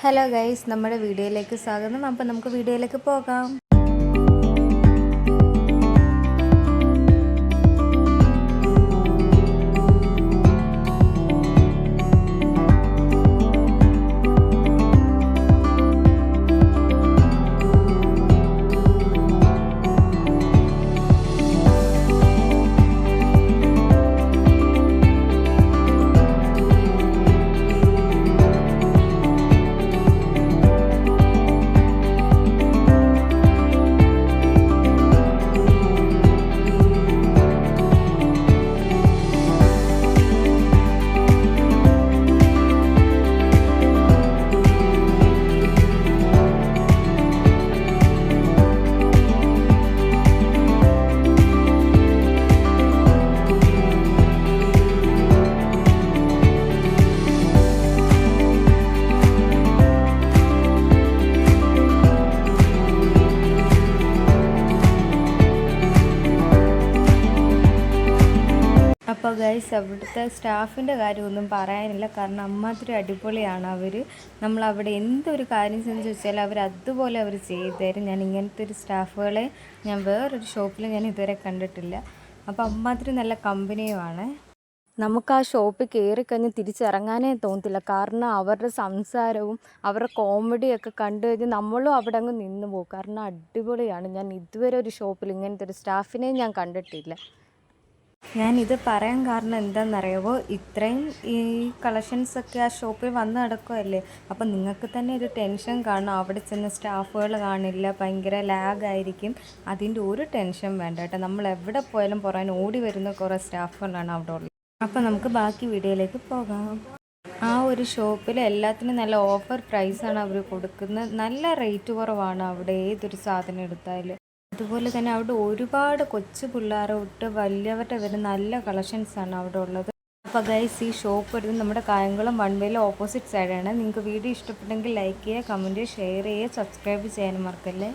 Hello guys, നമ്മുടെ വീഡിയോയിലേക്ക് സ്വാഗതം. അപ്പോൾ നമുക്ക് വീഡിയോയിലേക്ക് പോകാം. അപ്പോൾ ഗൈസ്, അവിടുത്തെ സ്റ്റാഫിൻ്റെ കാര്യമൊന്നും പറയാനില്ല. കാരണം അമ്മാതിരി അടിപൊളിയാണ് അവർ. നമ്മളവിടെ എന്തൊരു കാര്യം ചെന്ന് ചോദിച്ചാൽ അതുപോലെ അവർ ചെയ്തു തരും. ഞാൻ ഇങ്ങനത്തെ ഒരു സ്റ്റാഫുകളെ ഞാൻ വേറൊരു ഷോപ്പിൽ ഞാൻ ഇതുവരെ കണ്ടിട്ടില്ല. അപ്പോൾ അമ്മാതിരി നല്ല കമ്പനിയുമാണ്. നമുക്ക് ആ ഷോപ്പിൽ കയറിക്കഴിഞ്ഞ് തിരിച്ചിറങ്ങാനേ തോന്നത്തില്ല. കാരണം അവരുടെ സംസാരവും അവരുടെ കോമഡിയൊക്കെ കണ്ടു കഴിഞ്ഞ് നമ്മളും അവിടെ അങ്ങ് നിന്ന് പോകും. കാരണം അടിപൊളിയാണ്. ഞാൻ ഇതുവരെ ഒരു ഷോപ്പിൽ ഇങ്ങനത്തെ ഒരു സ്റ്റാഫിനെയും ഞാൻ കണ്ടിട്ടില്ല. ഞാനിത് പറയാൻ കാരണം എന്താണെന്നറിയാമോ, ഇത്രയും ഈ കളക്ഷൻസൊക്കെ ആ ഷോപ്പിൽ വന്ന് നടക്കുമല്ലേ. അപ്പം നിങ്ങൾക്ക് തന്നെ ഒരു ടെൻഷൻ കാണും, അവിടെ ചെന്ന് സ്റ്റാഫുകൾ കാണില്ല, ഭയങ്കര ലാഗായിരിക്കും. അതിൻ്റെ ഒരു ടെൻഷൻ വേണ്ട കേട്ടോ. നമ്മൾ എവിടെ പോയാലും പുറമെ ഓടി വരുന്ന കുറേ സ്റ്റാഫുകളാണ് അവിടെ ഉള്ളത്. അപ്പം നമുക്ക് ബാക്കി വീഡിയോയിലേക്ക് പോകാം. ആ ഒരു ഷോപ്പിൽ എല്ലാത്തിനും നല്ല ഓഫർ പ്രൈസാണ് അവർ കൊടുക്കുന്നത്. നല്ല റേറ്റ് കുറവാണ് അവിടെ ഏതൊരു സാധനം എടുത്താലും. അതുപോലെ തന്നെ അവിടെ ഒരുപാട് കൊച്ചു പിള്ളേരെ തൊട്ട് വലിയവരുടെ വരെ നല്ല കളക്ഷൻസാണ് അവിടെ ഉള്ളത്. അപ്പോൾ ഗൈസ്, ഈ ഷോപ്പ് വരുന്നത് നമ്മുടെ കായംകുളം വൺവേയിലെ ഓപ്പോസിറ്റ് സൈഡാണ്. നിങ്ങൾക്ക് വീഡിയോ ഇഷ്ടപ്പെട്ടെങ്കിൽ ലൈക്ക് ചെയ്യുക, കമൻറ്റ് ചെയ്യുക, ഷെയർ ചെയ്യുക, സബ്സ്ക്രൈബ് ചെയ്യാനും മറക്കല്ലേ.